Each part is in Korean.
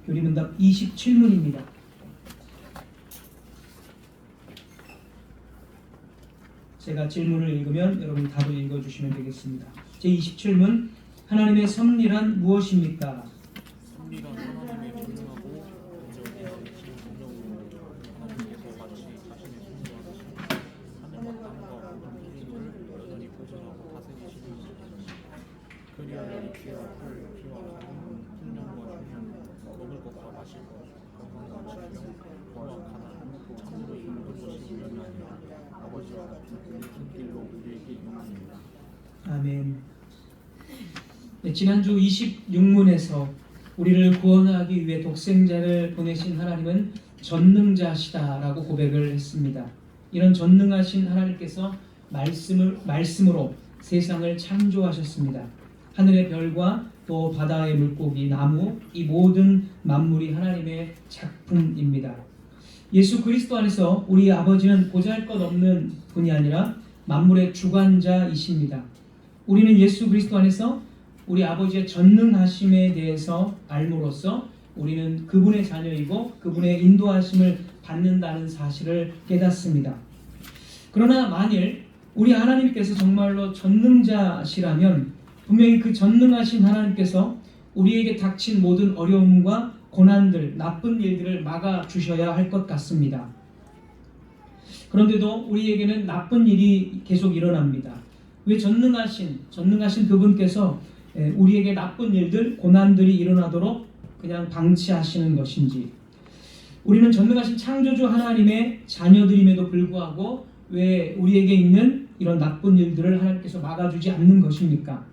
교리문답 27문입니다. 제가 질문을 읽으면 여러분이 답을 읽어주시면 되겠습니다. 제27문, 하나님의 섭리란 무엇입니까? 섭리란 하나님의 전능하고 온전하신 공정으로 하나님께서 마치 자신의 통치하시는 하늘과 땅과 모든 피조물을 여전히 보존하고 다스리시는 것입니다. 그리하여 피와 풀, 피와 가뭄, 풍년과 흉년, 먹을 것과 마실 것, 건강과 질병, 고와 가난, 참으로 이 모든 것이 우연이 아니라 아버지와 같은 손길로 우리에게 임합니다. 아멘. 네, 지난주 26문에서 우리를 구원하기 위해 독생자를 보내신 하나님은 전능자시다라고 고백을 했습니다. 이런 전능하신 하나님께서 말씀으로 세상을 창조하셨습니다. 하늘의 별과 또 바다의 물고기, 나무, 이 모든 만물이 하나님의 작품입니다. 예수 그리스도 안에서 우리 아버지는 보잘것없는 분이 아니라 만물의 주관자이십니다. 우리는 예수 그리스도 안에서 우리 아버지의 전능하심에 대해서 알므로써 우리는 그분의 자녀이고 그분의 인도하심을 받는다는 사실을 깨닫습니다. 그러나 만일 우리 하나님께서 정말로 전능자시라면 분명히 그 전능하신 하나님께서 우리에게 닥친 모든 어려움과 고난들, 나쁜 일들을 막아주셔야 할 것 같습니다. 그런데도 우리에게는 나쁜 일이 계속 일어납니다. 왜 전능하신 그분께서 우리에게 나쁜 일들, 고난들이 일어나도록 그냥 방치하시는 것인지, 우리는 전능하신 창조주 하나님의 자녀들임에도 불구하고 왜 우리에게 있는 이런 나쁜 일들을 하나님께서 막아주지 않는 것입니까?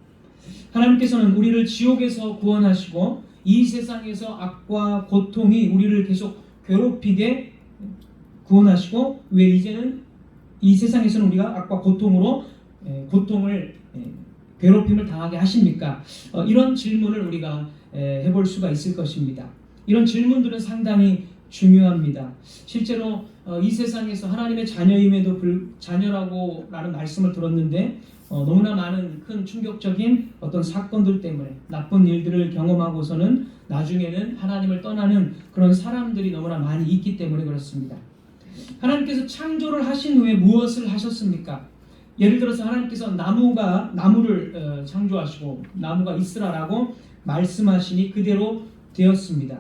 하나님께서는 우리를 지옥에서 구원하시고 이 세상에서 악과 고통이 우리를 계속 괴롭히게 구원하시고 왜 이제는 이 세상에서는 우리가 악과 고통으로 괴롭힘을 당하게 하십니까? 이런 질문을 우리가 해볼 수가 있을 것입니다. 이런 질문들은 상당히 중요합니다. 실제로 이 세상에서 하나님의 자녀임에도 자녀라고 라는 말씀을 들었는데 너무나 많은 큰 충격적인 어떤 사건들 때문에 나쁜 일들을 경험하고서는 나중에는 하나님을 떠나는 그런 사람들이 너무나 많이 있기 때문에 그렇습니다. 하나님께서 창조를 하신 후에 무엇을 하셨습니까? 예를 들어서 하나님께서 나무를 창조하시고 나무가 있으라라고 말씀하시니 그대로 되었습니다.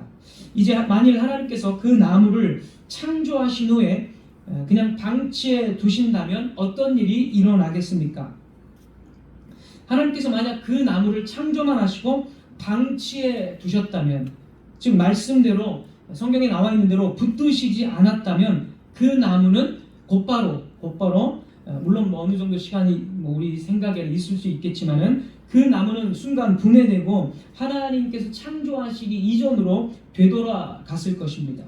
이제 만일 하나님께서 그 나무를 창조하신 후에 그냥 방치해 두신다면 어떤 일이 일어나겠습니까? 하나님께서 만약 그 나무를 창조만 하시고 방치해 두셨다면, 즉 말씀대로 성경에 나와 있는 대로 붙드시지 않았다면 그 나무는 곧바로 물론 어느 정도 시간이 우리 생각에 있을 수 있겠지만은 그 나무는 순간 분해되고 하나님께서 창조하시기 이전으로 되돌아갔을 것입니다.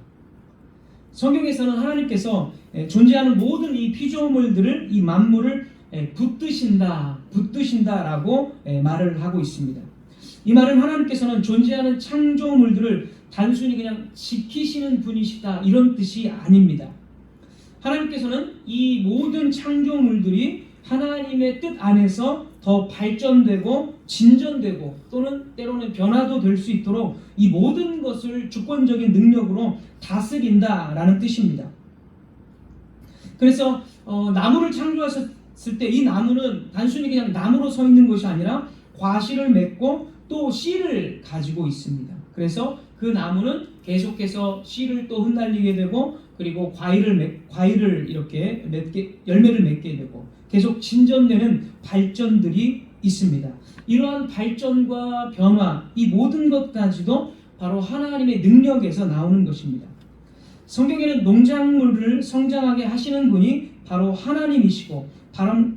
성경에서는 하나님께서 존재하는 모든 이 피조물들을, 이 만물을 붙드신다라고 말을 하고 있습니다. 이 말은 하나님께서는 존재하는 창조물들을 단순히 그냥 지키시는 분이시다 이런 뜻이 아닙니다. 하나님께서는 이 모든 창조물들이 하나님의 뜻 안에서 더 발전되고 진전되고 또는 때로는 변화도 될 수 있도록 이 모든 것을 주권적인 능력으로 다스린다라는 뜻입니다. 그래서 나무를 창조하셨을 때 이 나무는 단순히 그냥 나무로 서 있는 것이 아니라 과실을 맺고 또 씨를 가지고 있습니다. 그래서 그 나무는 계속해서 씨를 또 흩날리게 되고 그리고 과일을 이렇게 열매를 맺게 되고 계속 진전되는 발전들이 있습니다. 이러한 발전과 변화, 이 모든 것까지도 바로 하나님의 능력에서 나오는 것입니다. 성경에는 농작물을 성장하게 하시는 분이 바로 하나님이시고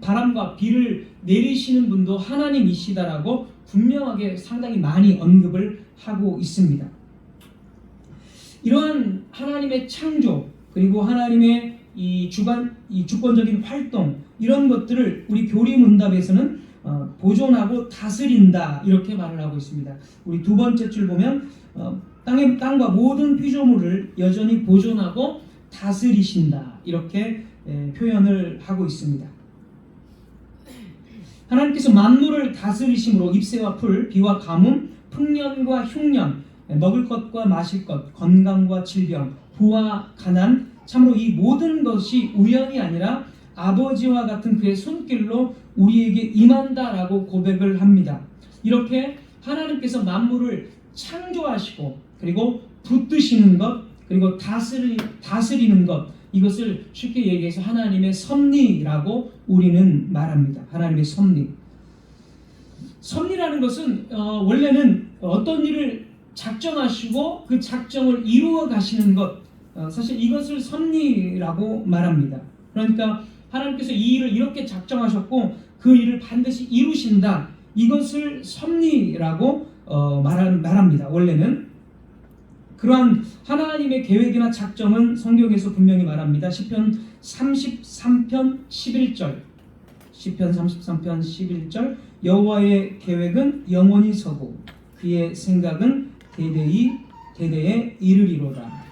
바람과 비를 내리시는 분도 하나님이시다라고 분명하게 상당히 많이 언급을 하고 있습니다. 이러한 하나님의 창조 그리고 하나님의 이 주권적인 활동, 이런 것들을 우리 교리문답에서는 보존하고 다스린다 이렇게 말을 하고 있습니다. 우리 두 번째 줄 보면 땅과 모든 피조물을 여전히 보존하고 다스리신다 이렇게 표현을 하고 있습니다. 하나님께서 만물을 다스리심으로 잎새와 풀, 비와 가뭄, 풍년과 흉년, 먹을 것과 마실 것, 건강과 질병, 부와 가난, 참으로 이 모든 것이 우연이 아니라 아버지와 같은 그의 손길로 우리에게 임한다라고 고백을 합니다. 이렇게 하나님께서 만물을 창조하시고 그리고 붙드시는 것, 그리고 다스리는 것, 이것을 쉽게 얘기해서 하나님의 섭리라고 우리는 말합니다. 하나님의 섭리. 섭리라는 것은 원래는 어떤 일을 작정하시고 그 작정을 이루어 가시는 것, 사실 이것을 섭리라고 말합니다. 그러니까 하나님께서 이 일을 이렇게 작정하셨고 그 일을 반드시 이루신다, 이것을 섭리라고 말합니다. 원래는 그러한 하나님의 계획이나 작정은 성경에서 분명히 말합니다. 시편 33편 11절, 시편 33편 11절, 여호와의 계획은 영원히 서고 그의 생각은 대대에 이르리로다.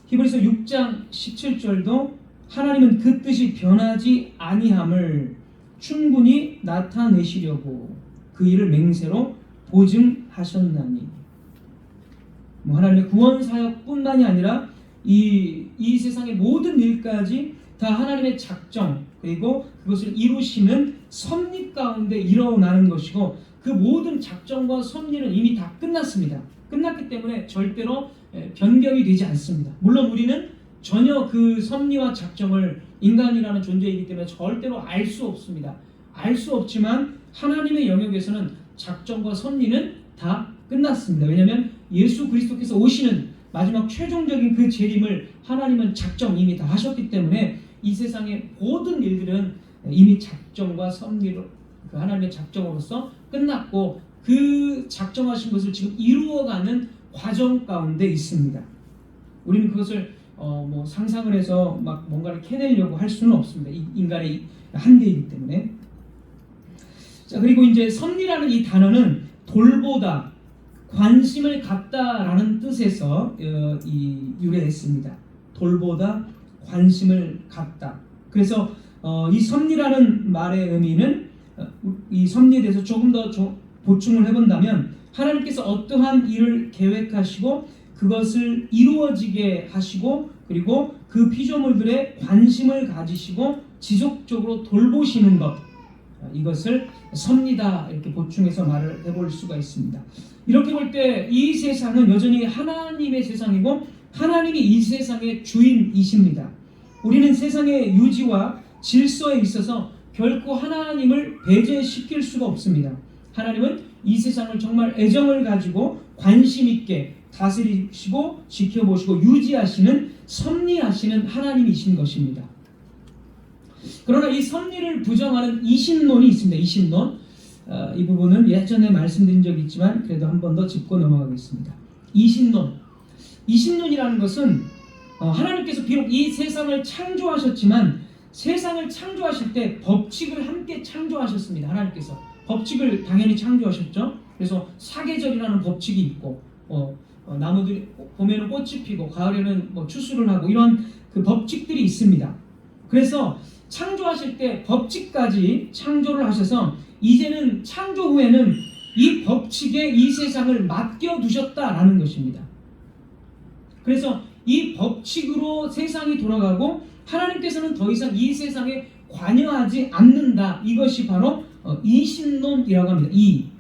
히브리서 6장 17절도 하나님은 그 뜻이 변하지 아니함을 충분히 나타내시려고 그 일을 맹세로 보증하셨나니. 하나님의 구원 사역뿐만이 아니라 이 세상의 모든 일까지 다 하나님의 작정, 그리고 그것을 이루시는 섭리 가운데 일어나는 것이고, 그 모든 작정과 섭리는 이미 다 끝났습니다. 끝났기 때문에 절대로 변경이 되지 않습니다. 물론 우리는 전혀 그 섭리와 작정을, 인간이라는 존재이기 때문에 절대로 알 수 없습니다. 알 수 없지만 하나님의 영역에서는 작정과 섭리는 다 끝났습니다. 왜냐하면 예수 그리스도께서 오시는 마지막 최종적인 그 재림을 하나님은 작정 이미 다 하셨기 때문에 이 세상의 모든 일들은 이미 작정과 섭리로, 그 하나님의 작정으로서 끝났고, 그 작정하신 것을 지금 이루어가는 과정 가운데 있습니다. 우리는 그것을 상상을 해서 막 뭔가를 캐내려고 할 수는 없습니다. 인간의 한계이기 때문에. 자, 그리고 이제 섭리라는 이 단어는 돌보다, 관심을 갖다라는 뜻에서 유래했습니다. 돌보다, 관심을 갖다. 그래서 이 섭리라는 말의 의미는, 이 섭리에 대해서 조금 더 보충을 해본다면, 하나님께서 어떠한 일을 계획하시고 그것을 이루어지게 하시고, 그리고 그 피조물들의 관심을 가지시고 지속적으로 돌보시는 것, 이것을 섭리다, 이렇게 보충해서 말을 해볼 수가 있습니다. 이렇게 볼 때 이 세상은 여전히 하나님의 세상이고 하나님이 이 세상의 주인이십니다. 우리는 세상의 유지와 질서에 있어서 결코 하나님을 배제시킬 수가 없습니다. 하나님은 이 세상을 정말 애정을 가지고 관심 있게 다스리시고 지켜보시고 유지하시는, 섭리하시는 하나님이신 것입니다. 그러나 이 섭리를 부정하는 이신론이 있습니다. 이신론. 이 부분은 예전에 말씀드린 적이 있지만 그래도 한 번 더 짚고 넘어가겠습니다. 이신론이라는 것은 하나님께서 비록 이 세상을 창조하셨지만 세상을 창조하실 때 법칙을 함께 창조하셨습니다. 하나님께서 법칙을 당연히 창조하셨죠. 그래서 사계절이라는 법칙이 있고, 나무들이 봄에는 꽃이 피고 가을에는 추수를 하고, 이런 그 법칙들이 있습니다. 그래서 창조하실 때 법칙까지 창조를 하셔서 이제는 창조 후에는 이 법칙에 이 세상을 맡겨두셨다라는 것입니다. 그래서 이 법칙으로 세상이 돌아가고 하나님께서는 더 이상 이 세상에 관여하지 않는다. 이것이 바로 이신론이라고 합니다.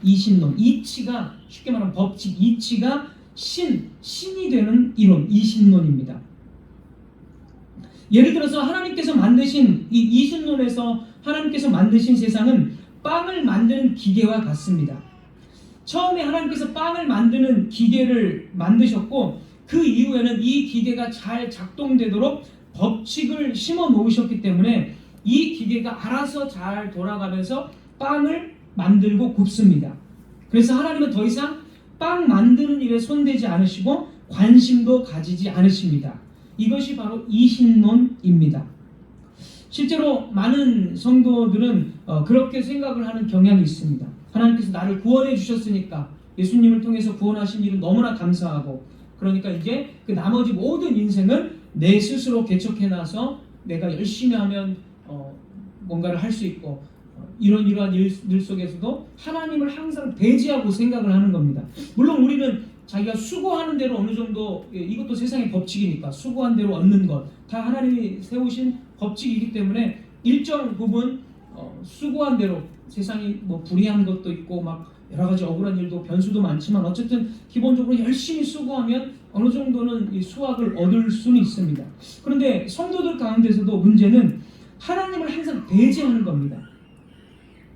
이신론. 이치가, 쉽게 말하면 법칙, 이치가 신이 되는 이론, 이신론입니다. 예를 들어서 하나님께서 만드신 이 이신론에서 하나님께서 만드신 세상은 빵을 만드는 기계와 같습니다. 처음에 하나님께서 빵을 만드는 기계를 만드셨고, 그 이후에는 이 기계가 잘 작동되도록 법칙을 심어 놓으셨기 때문에 이 기계가 알아서 잘 돌아가면서 빵을 만들고 굽습니다. 그래서 하나님은 더 이상 빵 만드는 일에 손대지 않으시고 관심도 가지지 않으십니다. 이것이 바로 이신론입니다. 실제로 많은 성도들은 그렇게 생각을 하는 경향이 있습니다. 하나님께서 나를 구원해 주셨으니까, 예수님을 통해서 구원하신 일은 너무나 감사하고, 그러니까 이제 그 나머지 모든 인생을 내 스스로 개척해놔서 내가 열심히 하면 뭔가를 할 수 있고, 이러한 일 속에서도 하나님을 항상 배제하고 생각을 하는 겁니다. 물론 우리는 자기가 수고하는 대로 어느 정도, 이것도 세상의 법칙이니까 수고한 대로 얻는 것 다 하나님이 세우신 법칙이기 때문에 일정 부분 수고한 대로, 세상이 뭐 불의한 것도 있고 막 여러 가지 억울한 일도 변수도 많지만 어쨌든 기본적으로 열심히 수고하면 어느 정도는 이 수확을 얻을 수는 있습니다. 그런데 성도들 가운데서도 문제는 하나님을 항상 배제하는 겁니다.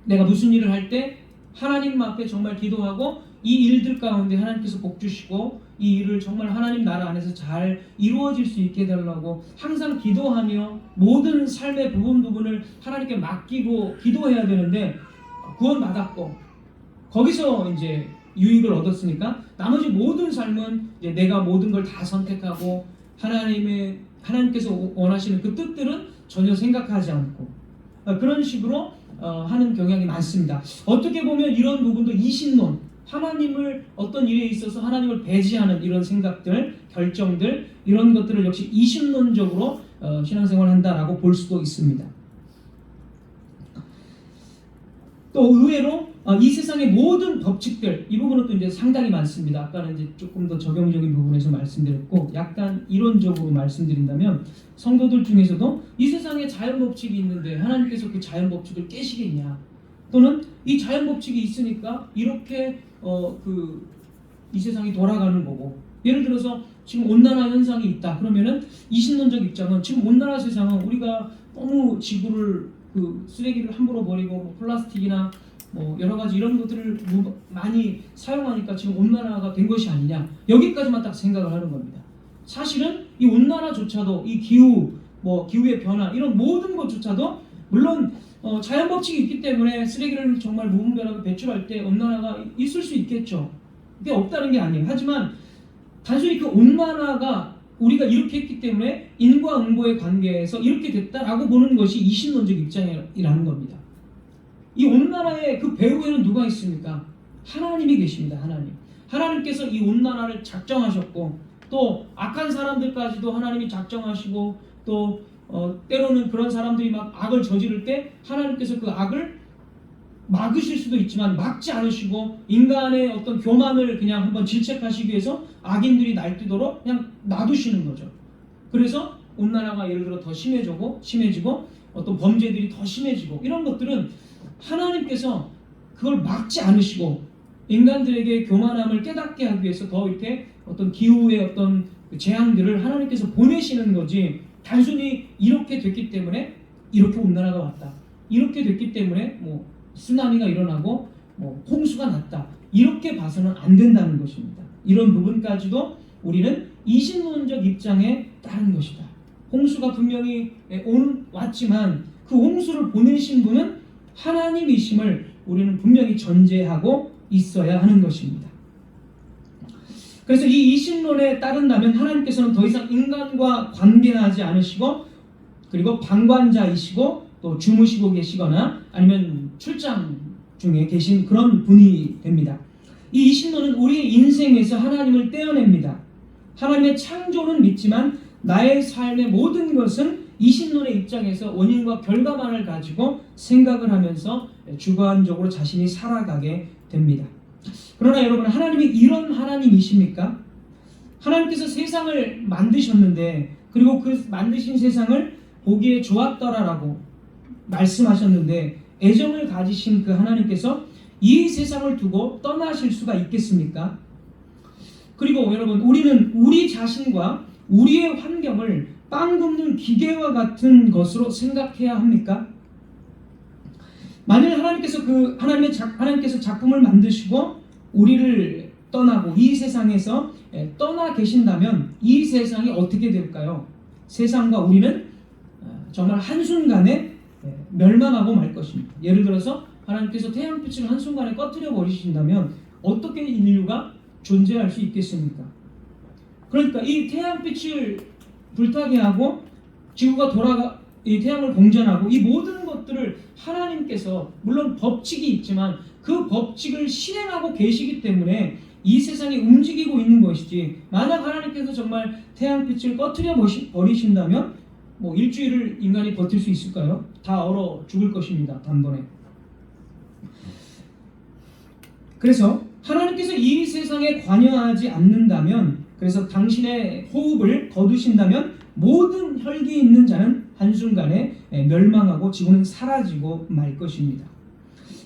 내가 무슨 일을 할 때 하나님 앞에 정말 기도하고 이 일들 가운데 하나님께서 복 주시고 이 일을 정말 하나님 나라 안에서 잘 이루어질 수 있게 해달라고 항상 기도하며 모든 삶의 부분을 하나님께 맡기고 기도해야 되는데, 구원받았고 거기서 이제 유익을 얻었으니까 나머지 모든 삶은 이제 내가 모든 걸 다 선택하고 하나님께서 원하시는 그 뜻들은 전혀 생각하지 않고 그런 식으로 하는 경향이 많습니다. 어떻게 보면 이런 부분도 이신론, 하나님을 어떤 일에 있어서 하나님을 배제하는 이런 생각들, 결정들, 이런 것들을 역시 이신론적으로 신앙생활한다라고 볼 수도 있습니다. 또 의외로 이 세상의 모든 법칙들, 이 부분은 또 이제 상당히 많습니다. 아까는 이제 조금 더 적용적인 부분에서 말씀드렸고, 약간 이론적으로 말씀드린다면 성도들 중에서도 이 세상에 자연 법칙이 있는데 하나님께서 그 자연 법칙을 깨시겠냐, 또는 이 자연 법칙이 있으니까 이렇게 이 세상이 돌아가는 거고, 예를 들어서 지금 온난화 현상이 있다 그러면은 이신론적 입장은 지금 온난화 세상은 우리가 너무 지구를 쓰레기를 함부로 버리고 뭐 플라스틱이나 뭐 여러 가지 이런 것들을 많이 사용하니까 지금 온난화가 된 것이 아니냐, 여기까지만 딱 생각을 하는 겁니다. 사실은 이 온난화조차도, 이 기후의 변화, 이런 모든 것조차도 물론 자연 법칙이 있기 때문에 쓰레기를 정말 무분별하게 배출할 때 온난화가 있을 수 있겠죠. 그게 없다는 게 아니에요. 하지만 단순히 그 온난화가 우리가 이렇게 했기 때문에 인과응보의 관계에서 이렇게 됐다라고 보는 것이 이신론적 입장이라는 겁니다. 이 온난화의 그 배후에는 누가 있습니까? 하나님이 계십니다. 하나님께서 이 온난화를 작정하셨고, 또 악한 사람들까지도 하나님이 작정하시고, 또 때로는 그런 사람들이 막 악을 저지를 때 하나님께서 그 악을 막으실 수도 있지만 막지 않으시고 인간의 어떤 교만을 그냥 한번 질책하시기 위해서 악인들이 날뛰도록 그냥 놔두시는 거죠. 그래서 온난화가 예를 들어 더 심해지고 어떤 범죄들이 더 심해지고, 이런 것들은 하나님께서 그걸 막지 않으시고 인간들에게 교만함을 깨닫게 하기 위해서 더 이렇게 어떤 기후의 어떤 재앙들을 하나님께서 보내시는 거지, 단순히 이렇게 됐기 때문에 이렇게 온난화가 왔다, 이렇게 됐기 때문에 뭐 쓰나미가 일어나고 뭐 홍수가 났다, 이렇게 봐서는 안 된다는 것입니다. 이런 부분까지도 우리는 이신론적 입장에 따른 것이다. 홍수가 분명히 왔지만 그 홍수를 보내신 분은 하나님이심을 우리는 분명히 전제하고 있어야 하는 것입니다. 그래서 이 이신론에 따른다면 하나님께서는 더 이상 인간과 관계하지 않으시고, 그리고 방관자이시고 또 주무시고 계시거나 아니면 출장 중에 계신 그런 분이 됩니다. 이 이신론은 우리의 인생에서 하나님을 떼어냅니다. 하나님의 창조는 믿지만 나의 삶의 모든 것은 이신론의 입장에서 원인과 결과만을 가지고 생각을 하면서 주관적으로 자신이 살아가게 됩니다. 그러나 여러분, 하나님이 이런 하나님이십니까? 하나님께서 세상을 만드셨는데, 그리고 그 만드신 세상을 보기에 좋았더라라고 말씀하셨는데, 애정을 가지신 그 하나님께서 이 세상을 두고 떠나실 수가 있겠습니까? 그리고 여러분, 우리는 우리 자신과 우리의 환경을 빵 굽는 기계와 같은 것으로 생각해야 합니까? 만일 하나님께서 작품을 만드시고 우리를 떠나고 이 세상에서 떠나 계신다면 이 세상이 어떻게 될까요? 세상과 우리는 정말 한순간에 멸망하고 말 것입니다. 예를 들어서 하나님께서 태양빛을 한순간에 꺼뜨려 버리신다면 어떻게 인류가 존재할 수 있겠습니까? 그러니까 이 태양빛을 불타게 하고 지구가 이 태양을 공전하고 이 모든 것들을 하나님께서, 물론 법칙이 있지만 그 법칙을 실행하고 계시기 때문에 이 세상이 움직이고 있는 것이지, 만약 하나님께서 정말 태양빛을 꺼뜨려 버리신다면 뭐 일주일을 인간이 버틸 수 있을까요? 다 얼어 죽을 것입니다. 단번에. 그래서 하나님께서 이 세상에 관여하지 않는다면, 그래서 당신의 호흡을 거두신다면 모든 혈기 있는 자는 한순간에 멸망하고 지구는 사라지고 말 것입니다.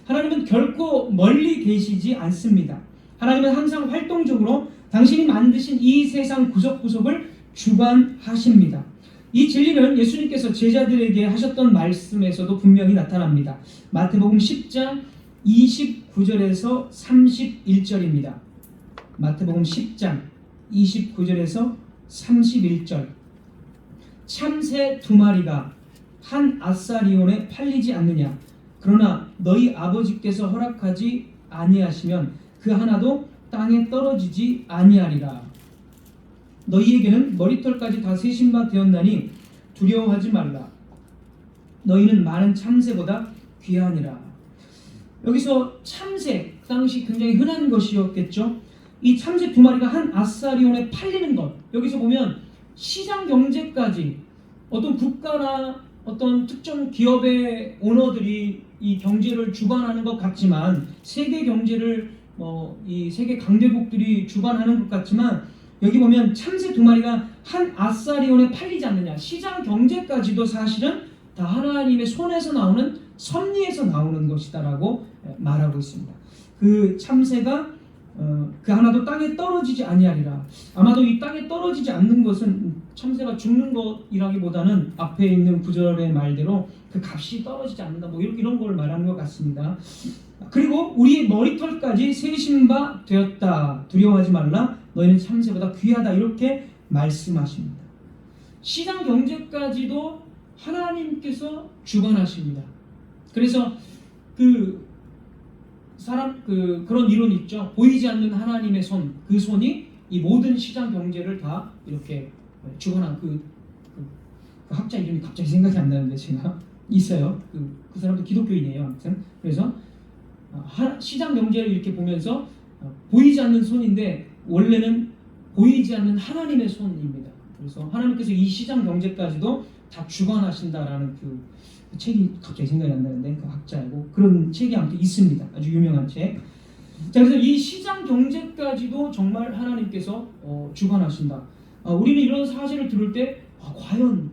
하나님은 결코 멀리 계시지 않습니다. 하나님은 항상 활동적으로 당신이 만드신 이 세상 구석구석을 주관하십니다. 이 진리는 예수님께서 제자들에게 하셨던 말씀에서도 분명히 나타납니다. 마태복음 10장 29절에서 31절입니다. 마태복음 10장 29절에서 31절. 참새 2마리가 한 아사리온에 팔리지 않느냐? 그러나 너희 아버지께서 허락하지 아니하시면 그 하나도 땅에 떨어지지 아니하리라. 너희에게는 머리털까지 다 세신 바 되었나니 두려워하지 말라. 너희는 많은 참새보다 귀하니라. 여기서 참새, 그 당시 굉장히 흔한 것이었겠죠. 이 참새 2마리가 한 아사리온에 팔리는 것, 여기서 보면 시장 경제까지 어떤 국가나 어떤 특정 기업의 오너들이 이 경제를 주관하는 것 같지만, 세계 경제를 이 세계 강대국들이 주관하는 것 같지만, 여기 보면 참새 2마리가 한 아사리온에 팔리지 않느냐, 시장 경제까지도 사실은 다 하나님의 손에서 나오는 섭리에서 나오는 것이다라고 말하고 있습니다. 그 참새가 그 하나도 땅에 떨어지지 아니하리라. 아마도 이 땅에 떨어지지 않는 것은 참새가 죽는 것이라기보다는 앞에 있는 구절의 말대로 그 값이 떨어지지 않는다, 뭐 이런 걸 말하는 것 같습니다. 그리고 우리의 머리털까지 세신 바 되었다. 두려워하지 말라. 너희는 참새보다 귀하다. 이렇게 말씀하십니다. 시장 경제까지도 하나님께서 주관하십니다. 그래서 그런 이론이 있죠. 보이지 않는 하나님의 손, 그 손이 이 모든 시장 경제를 다 이렇게 주관한 그 학자 이름이 갑자기 생각이 안 나는데 제가 있어요. 그 사람도 기독교인이에요. 아무튼 그래서 시장 경제를 이렇게 보면서 보이지 않는 손인데 원래는 보이지 않는 하나님의 손입니다. 그래서 하나님께서 이 시장 경제까지도 다 주관하신다라는 그 책이 갑자기 생각이 안 나는데 그 학자이고 그런 책이 아무튼 있습니다. 아주 유명한 책. 자, 그래서 이 시장 경제까지도 정말 하나님께서 주관하신다. 우리는 이런 사실을 들을 때 과연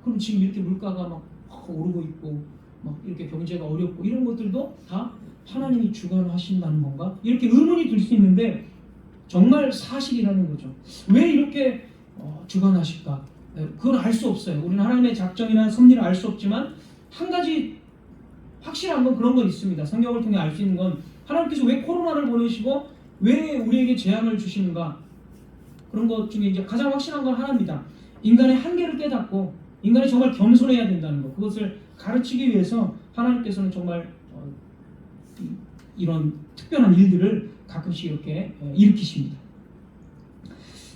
그럼 지금 이렇게 물가가 막 오르고 있고 막 이렇게 경제가 어렵고 이런 것들도 다 하나님이 주관하신다는 건가? 이렇게 의문이 들 수 있는데 정말 사실이라는 거죠. 왜 이렇게 주관하실까? 그건 알 수 없어요. 우리는 하나님의 작정이나 섭리를 알 수 없지만 한 가지 확실한 건 그런 건 있습니다. 성경을 통해 알 수 있는 건 하나님께서 왜 코로나를 보내시고 왜 우리에게 재앙을 주시는가? 그런 것 중에 이제 가장 확실한 건 하나입니다. 인간의 한계를 깨닫고 인간이 정말 겸손해야 된다는 것, 그것을 가르치기 위해서 하나님께서는 정말 이런 특별한 일들을 가끔씩 이렇게 일으키십니다.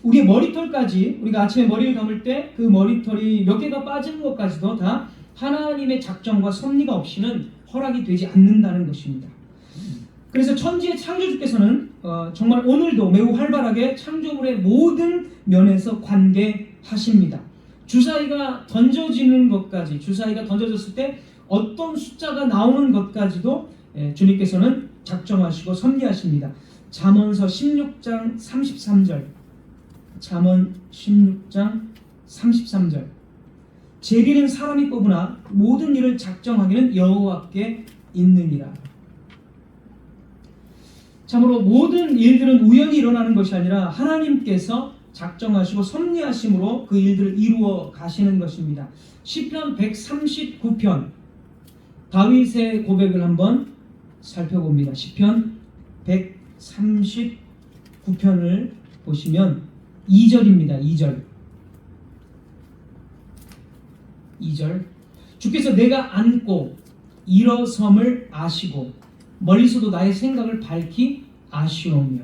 우리의 머리털까지, 우리가 아침에 머리를 감을 때 그 머리털이 몇 개가 빠지는 것까지도 다 하나님의 작정과 섭리가 없이는 허락이 되지 않는다는 것입니다. 그래서 천지의 창조주께서는 정말 오늘도 매우 활발하게 창조물의 모든 면에서 관계하십니다. 주사위가 던져지는 것까지, 주사위가 던져졌을 때 어떤 숫자가 나오는 것까지도 주님께서는 작정하시고 섭리하십니다. 잠언서 16장 33절, 잠언 16장 33절. 제비는 사람이 뽑으나 모든 일을 작정하기는 여호와께 있느니라. 참으로 모든 일들은 우연히 일어나는 것이 아니라 하나님께서 작정하시고 섭리하심으로 그 일들을 이루어 가시는 것입니다. 시편 139편 다윗의 고백을 한번 살펴봅니다. 시편 139편을 보시면 2절입니다. 2절. 주께서 내가 앉고 일어섬을 아시고 멀리서도 나의 생각을 밝히 아시오며.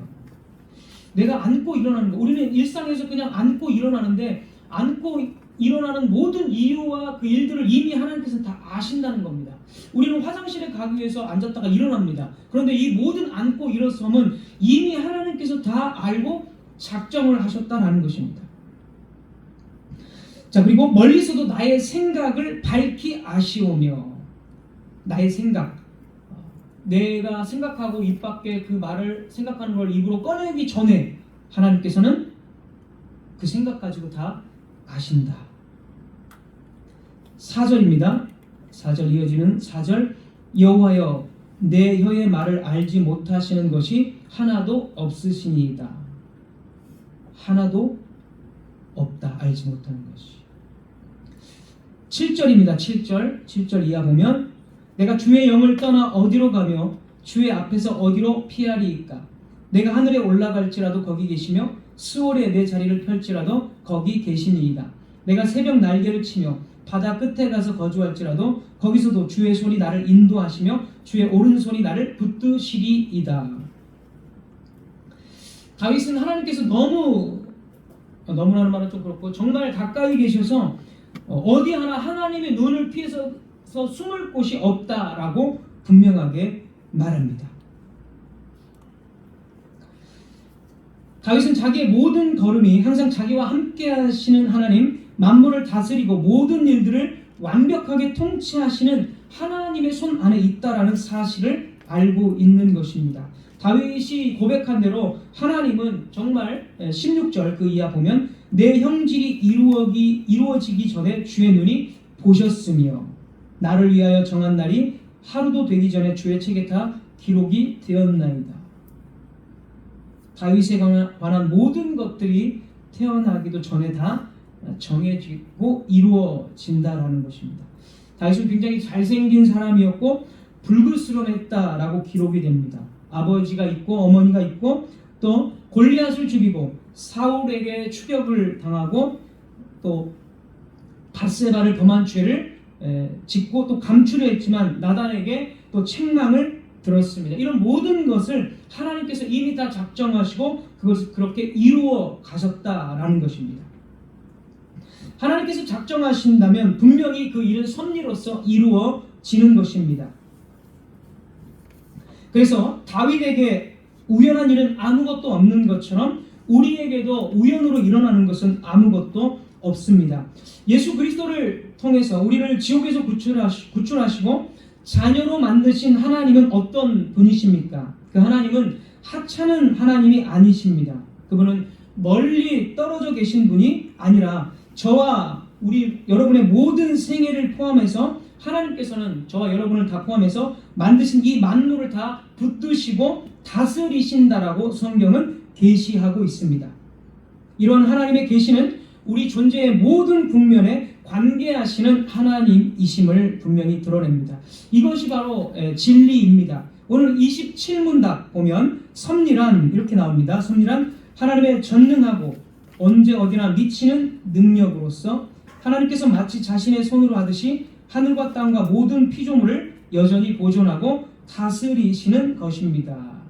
내가 앉고 일어나는 거, 우리는 일상에서 그냥 앉고 일어나는데 앉고 일어나는 모든 이유와 그 일들을 이미 하나님께서 다 아신다는 겁니다. 우리는 화장실에 가기 위해서 앉았다가 일어납니다. 그런데 이 모든 앉고 일어섬은 이미 하나님께서 다 알고 작정을 하셨다는 것입니다. 자, 그리고 멀리서도 나의 생각을 밝히 아시오며. 나의 생각, 내가 생각하고 입 밖에 그 말을 생각하는 걸 입으로 꺼내기 전에 하나님께서는 그 생각 가지고 다 아신다. 4절입니다. 4절 이어지는 4절 여호와여 내 혀의 말을 알지 못하시는 것이 하나도 없으시니이다. 하나도 없다. 알지 못하는 것이. 7절입니다. 7절 이하 보면 내가 주의 영을 떠나 어디로 가며 주의 앞에서 어디로 피하리이까. 내가 하늘에 올라갈지라도 거기 계시며 스월에 내 자리를 펼지라도 거기 계시니이다. 내가 새벽 날개를 치며 바다 끝에 가서 거주할지라도 거기서도 주의 손이 나를 인도하시며 주의 오른손이 나를 붙드시리이다. 다윗은 하나님께서 너무나는 말은 좀 그렇고 정말 가까이 계셔서 어디 하나 하나님의 눈을 피해서 숨을 곳이 없다라고 분명하게 말합니다. 다윗은 자기의 모든 걸음이 항상 자기와 함께 하시는 하나님, 만물을 다스리고 모든 일들을 완벽하게 통치하시는 하나님의 손 안에 있다라는 사실을 알고 있는 것입니다. 다윗이 고백한 대로 하나님은 정말 16절 그 이하 보면 내 형질이 이루어지기 전에 주의 눈이 보셨으며 나를 위하여 정한 날이 하루도 되기 전에 주의 책에 다 기록이 되었나이다. 다윗에 관한 모든 것들이 태어나기도 전에 다 정해지고 이루어진다라는 것입니다. 다윗은 굉장히 잘생긴 사람이었고 불그스름했다라고 기록이 됩니다. 아버지가 있고 어머니가 있고 또 골리앗을 죽이고 사울에게 추격을 당하고 또 밧세바를 범한 죄를 짓고 또 감추려 했지만 나단에게 또 책망을 들었습니다. 이런 모든 것을 하나님께서 이미 다 작정하시고 그것을 그렇게 이루어 가셨다라는 것입니다. 하나님께서 작정하신다면 분명히 그 일은 섭리로서 이루어지는 것입니다. 그래서 다윗에게 우연한 일은 아무것도 없는 것처럼 우리에게도 우연으로 일어나는 것은 아무것도 없습니다. 예수 그리스도를 통해서 우리를 지옥에서 구출하시고 자녀로 만드신 하나님은 어떤 분이십니까? 그 하나님은 하찮은 하나님이 아니십니다. 그분은 멀리 떨어져 계신 분이 아니라 저와 여러분의 모든 생애를 포함해서 하나님께서는 저와 여러분을 다 포함해서 만드신 이 만물을 다 붙드시고 다스리신다라고 성경은 계시하고 있습니다. 이런 하나님의 계시는 우리 존재의 모든 국면에 관계하시는 하나님이심을 분명히 드러냅니다. 이것이 바로 진리입니다. 오늘 27문답 보면 섭리란 이렇게 나옵니다. 섭리란 하나님의 전능하고 언제 어디나 미치는 능력으로서 하나님께서 마치 자신의 손으로 하듯이 하늘과 땅과 모든 피조물을 여전히 보존하고 다스리시는 것입니다.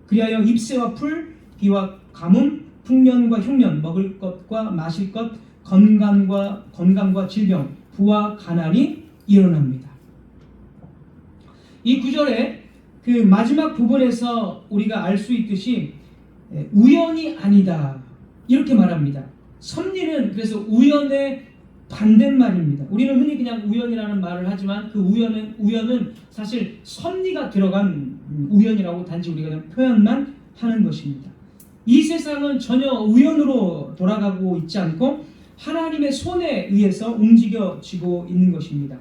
그리하여 잎새와 풀, 비와 가뭄, 풍년과 흉년, 먹을 것과 마실 것, 건강과 질병, 부와 가난이 일어납니다. 이 구절의 그 마지막 부분에서 우리가 알 수 있듯이 우연이 아니다 이렇게 말합니다. 섭리는 그래서 우연의 반대말입니다. 우리는 흔히 그냥 우연이라는 말을 하지만 그 우연은 사실 섭리가 들어간 우연이라고 단지 우리가 그냥 표현만 하는 것입니다. 이 세상은 전혀 우연으로 돌아가고 있지 않고 하나님의 손에 의해서 움직여지고 있는 것입니다.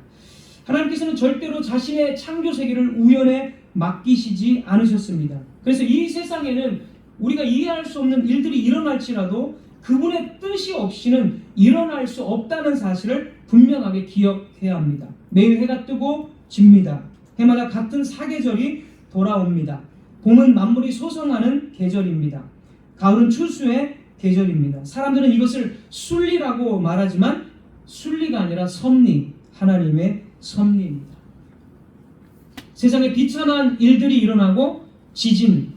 하나님께서는 절대로 자신의 창조 세계를 우연에 맡기시지 않으셨습니다. 그래서 이 세상에는 우리가 이해할 수 없는 일들이 일어날지라도 그분의 뜻이 없이는 일어날 수 없다는 사실을 분명하게 기억해야 합니다. 매일 해가 뜨고 집니다. 해마다 같은 사계절이 돌아옵니다. 봄은 만물이 소성하는 계절입니다. 가을은 추수의 계절입니다. 사람들은 이것을 순리라고 말하지만 순리가 아니라 섭리, 하나님의 섭리입니다. 세상에 비참한 일들이 일어나고 지진,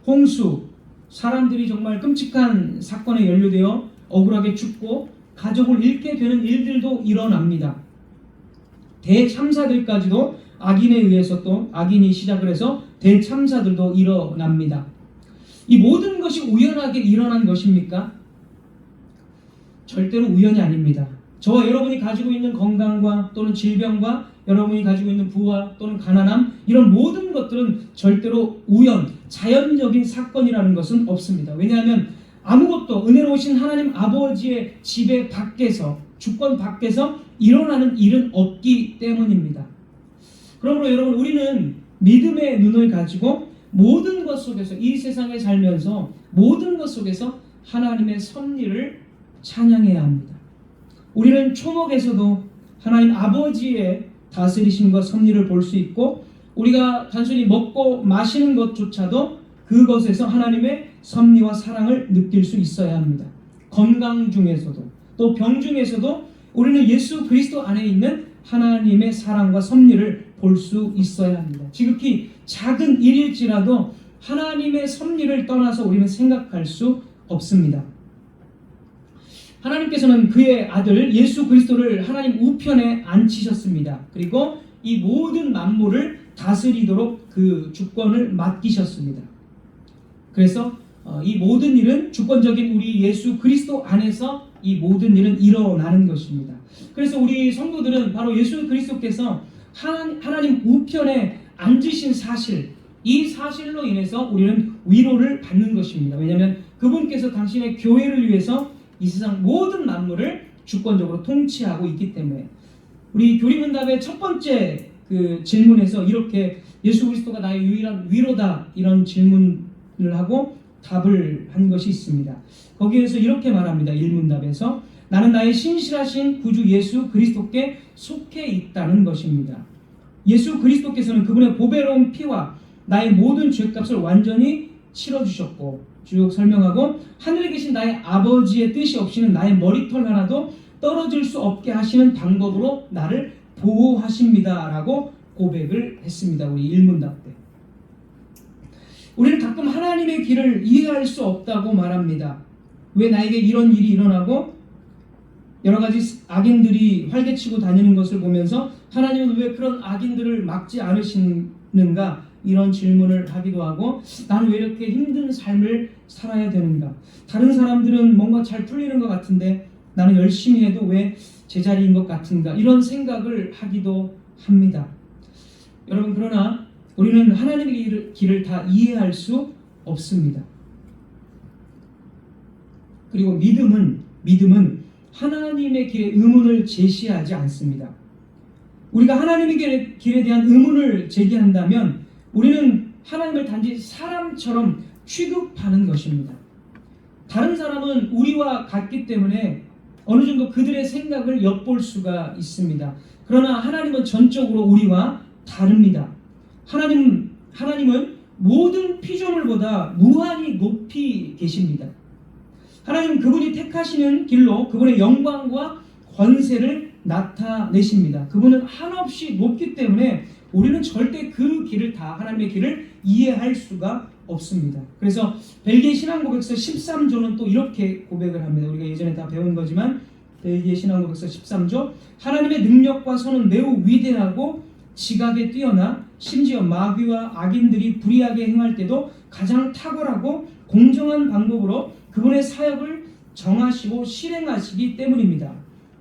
홍수, 사람들이 정말 끔찍한 사건에 연루되어 억울하게 죽고 가족을 잃게 되는 일들도 일어납니다. 대참사들까지도 악인에 의해서 또 악인이 시작을 해서 대참사들도 일어납니다. 이 모든 것이 우연하게 일어난 것입니까? 절대로 우연이 아닙니다. 저와 여러분이 가지고 있는 건강과 또는 질병과 여러분이 가지고 있는 부와 또는 가난함, 이런 모든 것들은 절대로 우연, 자연적인 사건이라는 것은 없습니다. 왜냐하면 아무것도 은혜로우신 하나님 아버지의 지배 밖에서, 주권 밖에서 일어나는 일은 없기 때문입니다. 그러므로 여러분, 우리는 믿음의 눈을 가지고 모든 것 속에서, 이 세상에 살면서 모든 것 속에서 하나님의 섭리를 찬양해야 합니다. 우리는 초목에서도 하나님 아버지의 다스리심과 섭리를 볼 수 있고, 우리가 단순히 먹고 마시는 것조차도 그것에서 하나님의 섭리와 사랑을 느낄 수 있어야 합니다. 건강 중에서도, 또 병 중에서도 우리는 예수 그리스도 안에 있는 하나님의 사랑과 섭리를 볼 수 있어야 합니다. 지극히 작은 일일지라도 하나님의 섭리를 떠나서 우리는 생각할 수 없습니다. 하나님께서는 그의 아들 예수 그리스도를 하나님 우편에 앉히셨습니다. 그리고 이 모든 만물을 다스리도록 그 주권을 맡기셨습니다. 그래서 이 모든 일은 주권적인 우리 예수 그리스도 안에서 이 모든 일은 일어나는 것입니다. 그래서 우리 성도들은 바로 예수 그리스도께서 하나님 우편에 앉으신 사실, 이 사실로 인해서 우리는 위로를 받는 것입니다. 왜냐하면 그분께서 당신의 교회를 위해서 이 세상 모든 만물을 주권적으로 통치하고 있기 때문에, 우리 교리문답의 첫 번째 그 질문에서 이렇게 예수 그리스도가 나의 유일한 위로다, 이런 질문을 하고 답을 한 것이 있습니다. 거기에서 이렇게 말합니다. 1문답에서 나는 나의 신실하신 구주 예수 그리스도께 속해 있다는 것입니다. 예수 그리스도께서는 그분의 보배로운 피와 나의 모든 죄값을 완전히 치러주셨고, 쭉 설명하고, 하늘에 계신 나의 아버지의 뜻이 없이는 나의 머리털 하나도 떨어질 수 없게 하시는 방법으로 나를 보호하십니다 라고 고백을 했습니다. 우리 1문답 때. 우리는 가끔 하나님의 길을 이해할 수 없다고 말합니다. 왜 나에게 이런 일이 일어나고 여러 가지 악인들이 활개치고 다니는 것을 보면서 하나님은 왜 그런 악인들을 막지 않으시는가, 이런 질문을 하기도 하고, 나는 왜 이렇게 힘든 삶을 살아야 되는가, 다른 사람들은 뭔가 잘 풀리는 것 같은데 나는 열심히 해도 왜 제자리인 것 같은가, 이런 생각을 하기도 합니다. 여러분, 그러나 우리는 하나님의 길을 다 이해할 수 없습니다. 그리고 믿음은 하나님의 길에 의문을 제시하지 않습니다. 우리가 하나님의 길에 대한 의문을 제기한다면 우리는 하나님을 단지 사람처럼 취급하는 것입니다. 다른 사람은 우리와 같기 때문에 어느 정도 그들의 생각을 엿볼 수가 있습니다. 그러나 하나님은 전적으로 우리와 다릅니다. 하나님은 모든 피조물보다 무한히 높이 계십니다. 하나님은 그분이 택하시는 길로 그분의 영광과 권세를 나타내십니다. 그분은 한없이 높기 때문에 우리는 절대 그 길을 다, 하나님의 길을 이해할 수가 없습니다. 그래서 벨기에 신앙고백서 13조는 또 이렇게 고백을 합니다. 우리가 예전에 다 배운 거지만 벨기에 신앙고백서 13조, 하나님의 능력과 선은 매우 위대하고 지각에 뛰어나 심지어 마귀와 악인들이 불의하게 행할 때도 가장 탁월하고 공정한 방법으로 그분의 사역을 정하시고 실행하시기 때문입니다.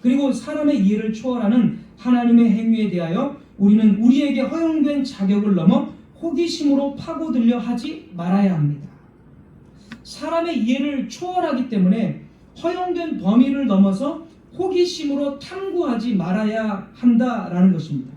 그리고 사람의 이해를 초월하는 하나님의 행위에 대하여 우리는 우리에게 허용된 자격을 넘어 호기심으로 파고들려 하지 말아야 합니다. 사람의 이해를 초월하기 때문에 허용된 범위를 넘어서 호기심으로 탐구하지 말아야 한다라는 것입니다.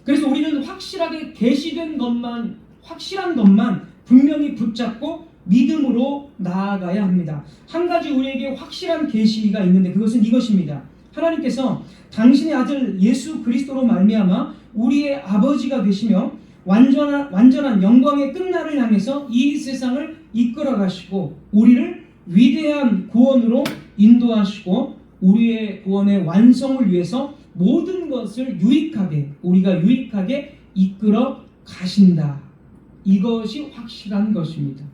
그래서 우리는 확실하게 계시된 것만, 확실한 것만 분명히 붙잡고 믿음으로 나아가야 합니다. 한 가지 우리에게 확실한 계시가 있는데 그것은 이것입니다. 하나님께서 당신의 아들 예수 그리스도로 말미암아 우리의 아버지가 되시며 완전한 영광의 끝날을 향해서 이 세상을 이끌어 가시고 우리를 위대한 구원으로 인도하시고 우리의 구원의 완성을 위해서 모든 것을 우리가 유익하게 이끌어 가신다. 이것이 확실한 것입니다.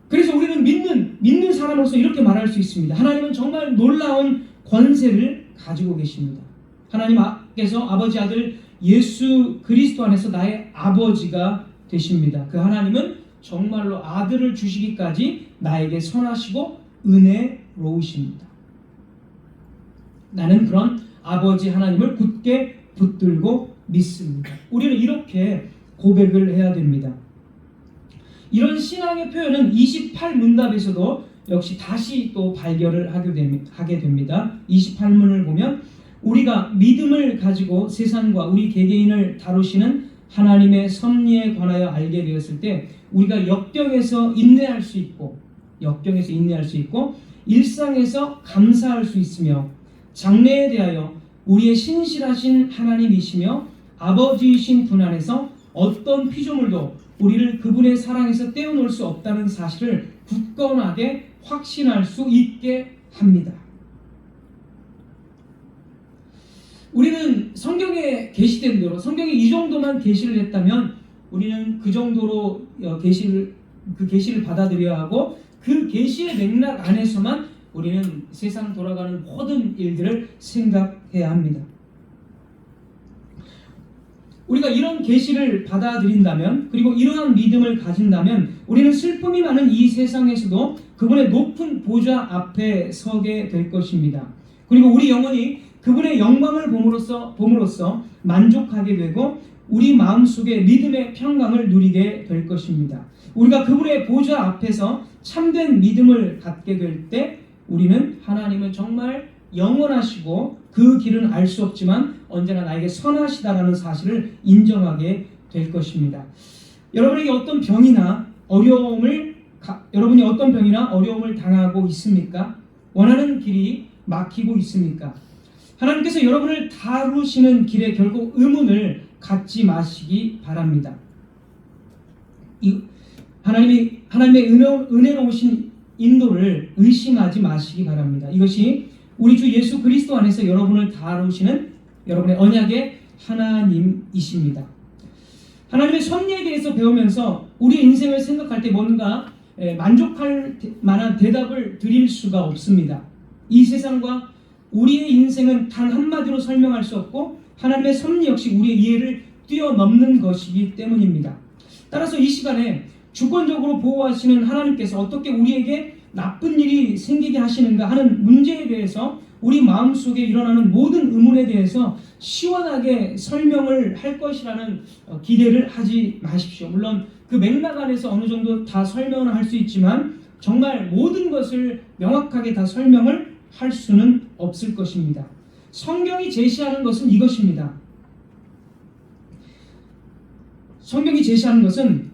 그래서 우리는 믿는 사람으로서 이렇게 말할 수 있습니다. 하나님은 정말 놀라운 권세를 가지고 계십니다. 하나님께서 아버지 아들 예수 그리스도 안에서 나의 아버지가 되십니다. 그 하나님은 정말로 아들을 주시기까지 나에게 선하시고 은혜로우십니다. 나는 그런 아버지 하나님을 굳게 붙들고 믿습니다. 우리는 이렇게 고백을 해야 됩니다. 이런 신앙의 표현은 28문답에서도 역시 다시 또 발견을 하게 됩니다. 28문을 보면 우리가 믿음을 가지고 세상과 우리 개개인을 다루시는 하나님의 섭리에 관하여 알게 되었을 때 우리가 역경에서 인내할 수 있고 일상에서 감사할 수 있으며 장래에 대하여 우리의 신실하신 하나님이시며 아버지이신 분 안에서 어떤 피조물도 우리를 그분의 사랑에서 떼어놓을 수 없다는 사실을 굳건하게 확신할 수 있게 합니다. 우리는 성경에 계시된 대로 성경에 이 정도만 계시를 했다면 우리는 그 정도로 계시를 받아들여야 하고 그 계시의 맥락 안에서만 우리는 세상 돌아가는 모든 일들을 생각해야 합니다. 우리가 이런 계시를 받아들인다면 그리고 이러한 믿음을 가진다면 우리는 슬픔이 많은 이 세상에서도 그분의 높은 보좌 앞에 서게 될 것입니다. 그리고 우리 영혼이 그분의 영광을 봄으로써 만족하게 되고 우리 마음속에 믿음의 평강을 누리게 될 것입니다. 우리가 그분의 보좌 앞에서 참된 믿음을 갖게 될 때 우리는 하나님은 정말 영원하시고 그 길은 알 수 없지만 언제나 나에게 선하시다라는 사실을 인정하게 될 것입니다. 여러분이 어떤 병이나 어려움을 당하고 있습니까? 원하는 길이 막히고 있습니까? 하나님께서 여러분을 다루시는 길에 결국 의문을 갖지 마시기 바랍니다. 하나님의 은혜로우신 인도를 의심하지 마시기 바랍니다. 이것이 우리 주 예수 그리스도 안에서 여러분을 다루시는 여러분의 언약의 하나님이십니다. 하나님의 섭리에 대해서 배우면서 우리 인생을 생각할 때 뭔가 만족할 만한 대답을 드릴 수가 없습니다. 이 세상과 우리의 인생은 단 한마디로 설명할 수 없고 하나님의 섭리 역시 우리의 이해를 뛰어넘는 것이기 때문입니다. 따라서 이 시간에 주권적으로 보호하시는 하나님께서 어떻게 우리에게 나쁜 일이 생기게 하시는가 하는 문제에 대해서 우리 마음속에 일어나는 모든 의문에 대해서 시원하게 설명을 할 것이라는 기대를 하지 마십시오. 물론 그 맥락 안에서 어느 정도 다 설명을 할 수 있지만 정말 모든 것을 명확하게 다 설명을 할 수는 없을 것입니다. 성경이 제시하는 것은 이것입니다. 성경이 제시하는 것은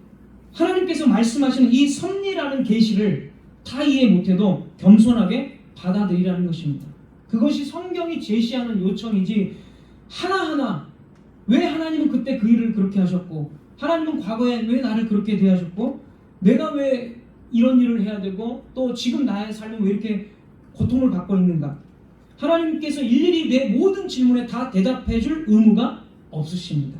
하나님께서 말씀하시는 이 섭리라는 계시를 다 이해 못해도 겸손하게 받아들이라는 것입니다. 그것이 성경이 제시하는 요청이지 하나하나 왜 하나님은 그때 그 일을 그렇게 하셨고 하나님은 과거에 왜 나를 그렇게 대하셨고 내가 왜 이런 일을 해야 되고 또 지금 나의 삶은 왜 이렇게 고통을 받고 있는가. 하나님께서 일일이 내 모든 질문에 다 대답해 줄 의무가 없으십니다.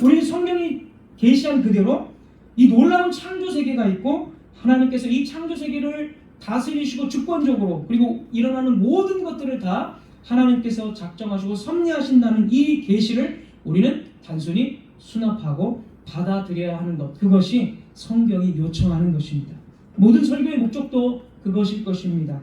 우리는 성경이 계시한 그대로 이 놀라운 창조 세계가 있고 하나님께서 이 창조 세계를 다스리시고 주권적으로 그리고 일어나는 모든 것들을 다 하나님께서 작정하시고 섭리하신다는 이 계시를 우리는 단순히 수납하고 받아들여야 하는 것, 그것이 성경이 요청하는 것입니다. 모든 설교의 목적도 그것일 것입니다.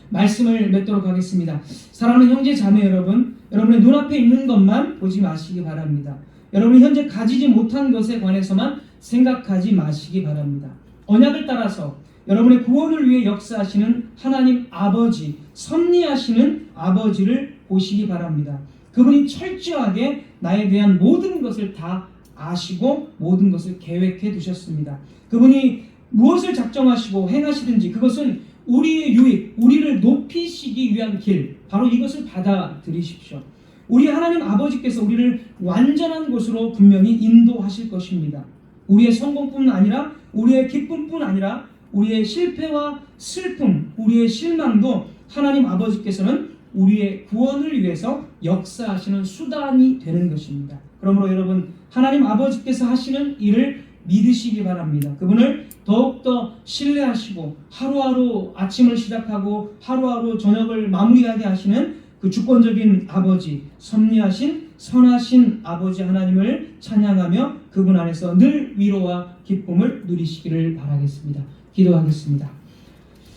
말씀을 맺도록 하겠습니다. 사랑하는 형제 자매 여러분, 여러분의 눈앞에 있는 것만 보지 마시기 바랍니다. 여러분이 현재 가지지 못한 것에 관해서만 생각하지 마시기 바랍니다. 언약을 따라서 여러분의 구원을 위해 역사하시는 하나님 아버지, 섭리하시는 아버지를 보시기 바랍니다. 그분이 철저하게 나에 대한 모든 것을 다 아시고 모든 것을 계획해 두셨습니다. 그분이 무엇을 작정하시고 행하시든지 그것은 우리의 유익, 우리를 높이시기 위한 길, 바로 이것을 받아들이십시오. 우리 하나님 아버지께서 우리를 완전한 곳으로 분명히 인도하실 것입니다. 우리의 성공뿐 아니라 우리의 기쁨뿐 아니라 우리의 실패와 슬픔, 우리의 실망도 하나님 아버지께서는 우리의 구원을 위해서 역사하시는 수단이 되는 것입니다. 그러므로 여러분, 하나님 아버지께서 하시는 일을 믿으시기 바랍니다. 그분을 더욱더 신뢰하시고 하루하루 아침을 시작하고 하루하루 저녁을 마무리하게 하시는 그 주권적인 아버지, 섭리하신 선하신 아버지 하나님을 찬양하며 그분 안에서 늘 위로와 기쁨을 누리시기를 바라겠습니다. 기도하겠습니다.